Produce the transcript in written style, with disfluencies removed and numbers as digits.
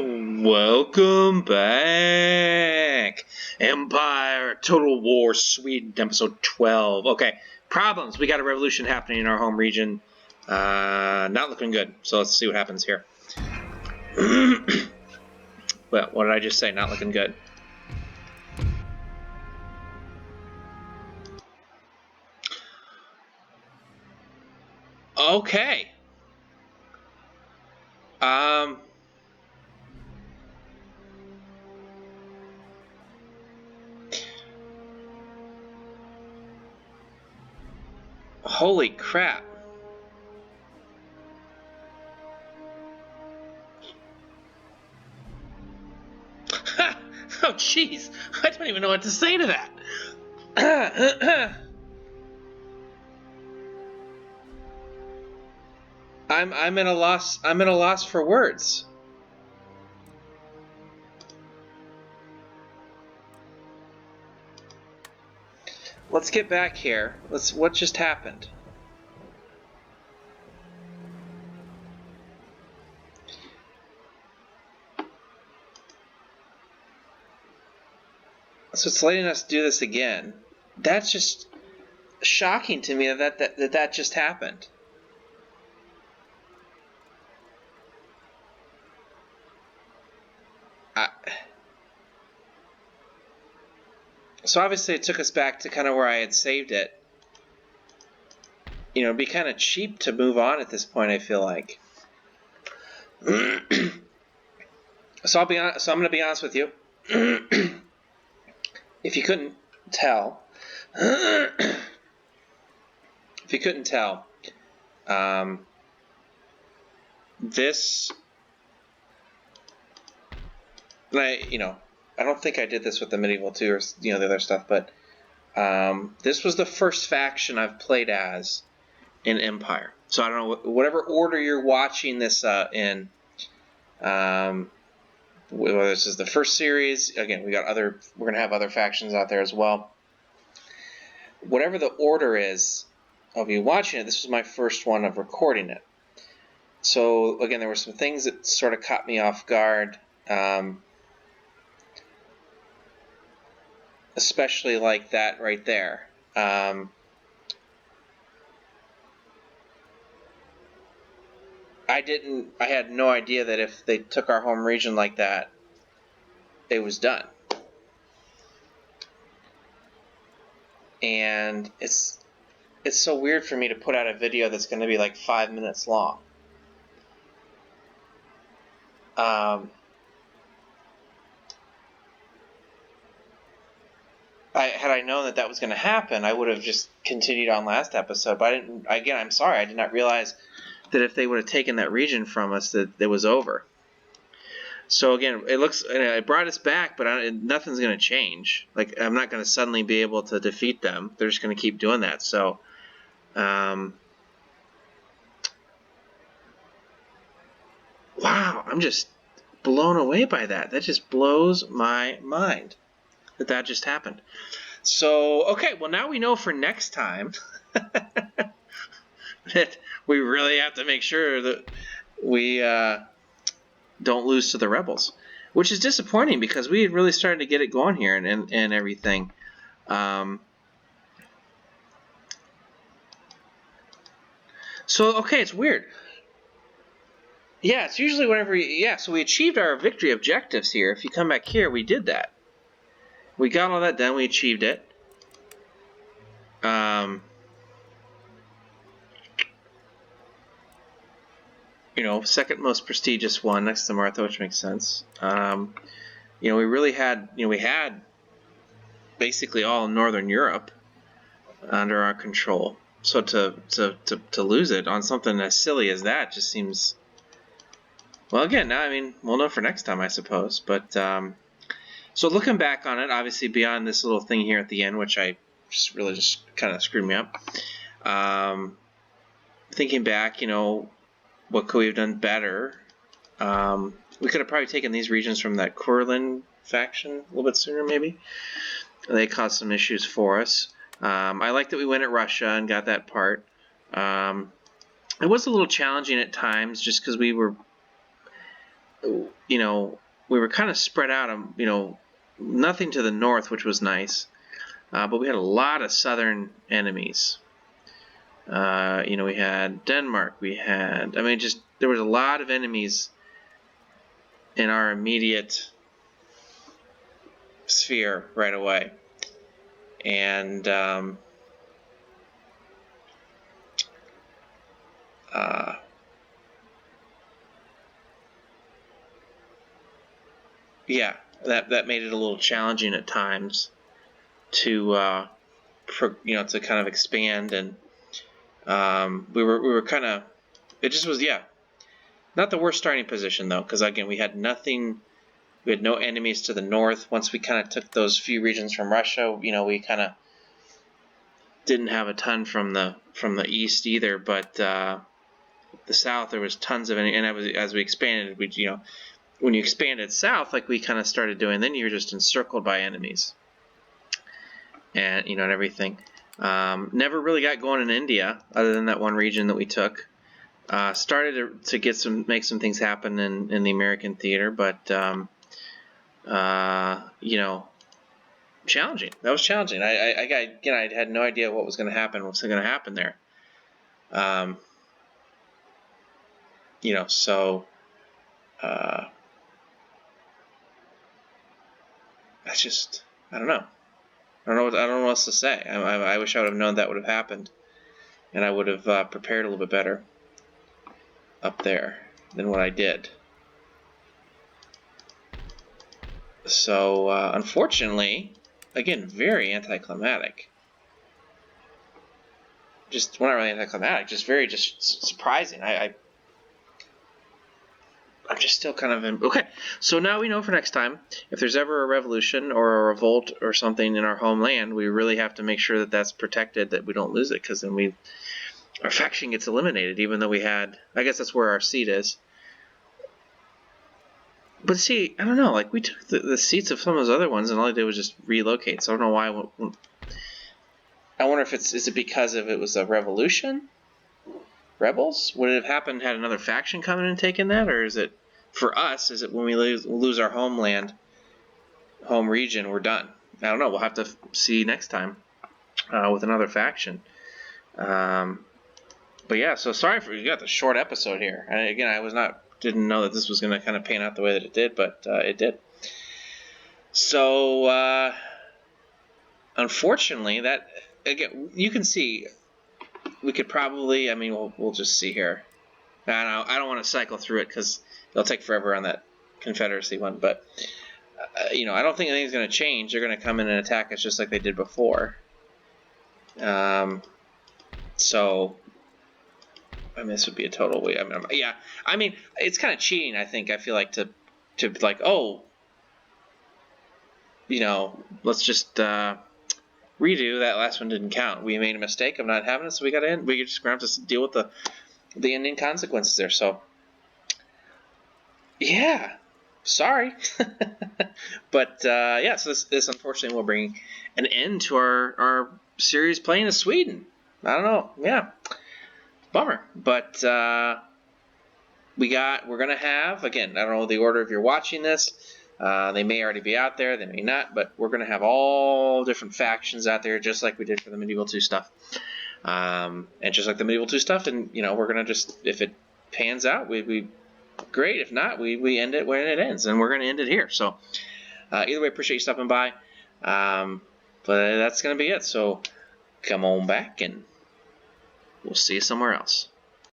Welcome back. Empire Total War Sweden, episode 12. Okay, problems. We got a revolution happening in our home region. Not looking good. So let's see what happens here. Well, what did I just say? Not looking good. Okay. Holy crap. Oh, jeez. I don't even know what to say to that. I'm at a loss. I'm at a loss for words. Let's get back here. What just happened? So it's letting us do this again. That's just shocking to me that just happened. So obviously it took us back to kind of where I had saved it. You know, it'd be kind of cheap to move on at this point, I feel like. So I'm going to be honest with you. If you couldn't tell, this, I don't think I did this with the Medieval 2 or the other stuff, but this was the first faction I've played as in Empire. So I don't know, whatever order you're watching this in, whether this is the first series, again, we're going to have other factions out there as well. Whatever the order is of you watching it, this was my first one of recording it. So again, there were some things that sort of caught me off guard, especially like that right there. I had no idea that if they took our home region like that, it was done. And it's so weird for me to put out a video that's going to be like 5 minutes long. Had I known that was going to happen, I would have just continued on last episode. But I didn't. Again, I'm sorry. I did not realize that if they would have taken that region from us, that it was over. So again, it brought us back, but nothing's going to change. Like, I'm not going to suddenly be able to defeat them. They're just going to keep doing that. So, wow, I'm just blown away by that. That just blows my mind that just happened. So, okay, well, now we know for next time that we really have to make sure that we don't lose to the rebels, which is disappointing because we had really started to get it going here and everything. So, okay, it's weird. Yeah, it's usually whenever so we achieved our victory objectives here. If you come back here, we did that. We got all that done. We achieved it. Second most prestigious one next to Martha, which makes sense. We really had, we had basically all Northern Europe under our control. So to lose it on something as silly as that just seems, well, again, now, I mean, we'll know for next time, I suppose. But so looking back on it, obviously beyond this little thing here at the end, which I just kind of screwed me up. Thinking back, what could we have done better? We could have probably taken these regions from that Kurland faction a little bit sooner, maybe. They caused some issues for us. I like that we went at Russia and got that part. It was a little challenging at times just because we were you know, we were kind of spread out. You know, nothing to the north, which was nice, but we had a lot of southern enemies. You know, we had Denmark. We had, I mean, just there was a lot of enemies in our immediate sphere right away, and yeah, that made it a little challenging at times to you know, to kind of expand, and we were kind of, it just was, yeah, not the worst starting position though, because again we had nothing, we had no enemies to the north. Once we kind of took those few regions from Russia, you know, we kind of didn't have a ton from the east either, but the south there was tons of, and as we expanded, we, you know, when you expanded south like we kind of started doing, then you're just encircled by enemies, and you know, and everything. Never really got going in India other than that one region that we took. Started to get make some things happen in the American theater, but you know, challenging. That was challenging. I had no idea what was going to happen. What's going to happen there? You know, so that's just, I don't know. I don't know what else to say. I wish I would have known that would have happened, and I would have prepared a little bit better up there than what I did. So unfortunately, again, very anticlimactic. Just, well, not really anticlimactic, just very surprising. I'm just still kind of in. Okay, so now we know for next time, if there's ever a revolution or a revolt or something in our homeland, we really have to make sure that that's protected, that we don't lose it, because then our faction gets eliminated, even though we had, I guess that's where our seat is. But see, I don't know, like we took the seats of some of those other ones and all they did was just relocate, so I don't know why. I wonder if is it because of it was a revolution? Rebels? Would it have happened had another faction come in and taken that? Or is it, for us, is it when we lose our homeland, home region, we're done? I don't know. We'll have to see next time with another faction. But yeah, so sorry for you got the short episode here. And again, didn't know that this was going to kind of pan out the way that it did, but it did. So unfortunately, that, again, you can see, we could probably, I mean, we'll just see here. I don't want to cycle through it because it'll take forever on that Confederacy one, but you know, I don't think anything's going to change. They're going to come in and attack us just like they did before. So, I mean, this would be a total way. Yeah, I mean, it's kind of cheating. I think. I feel like to like, oh, you know, let's just redo that last one. Didn't count. We made a mistake of not having it, so we got to end. We just have to deal with the ending consequences there. So, yeah, sorry, but yeah. So this unfortunately will bring an end to our series playing as Sweden. I don't know. Yeah, bummer. But we're gonna have, again, I don't know the order if you're watching this. They may already be out there. They may not. But we're gonna have all different factions out there, just like we did for the Medieval 2 stuff. And just like the Medieval 2 stuff, and you know, we're gonna just, if it pans out, we great. If not, we end it when it ends, and we're gonna end it here. So either way, appreciate you stopping by. But that's gonna be it. So come on back, and we'll see you somewhere else.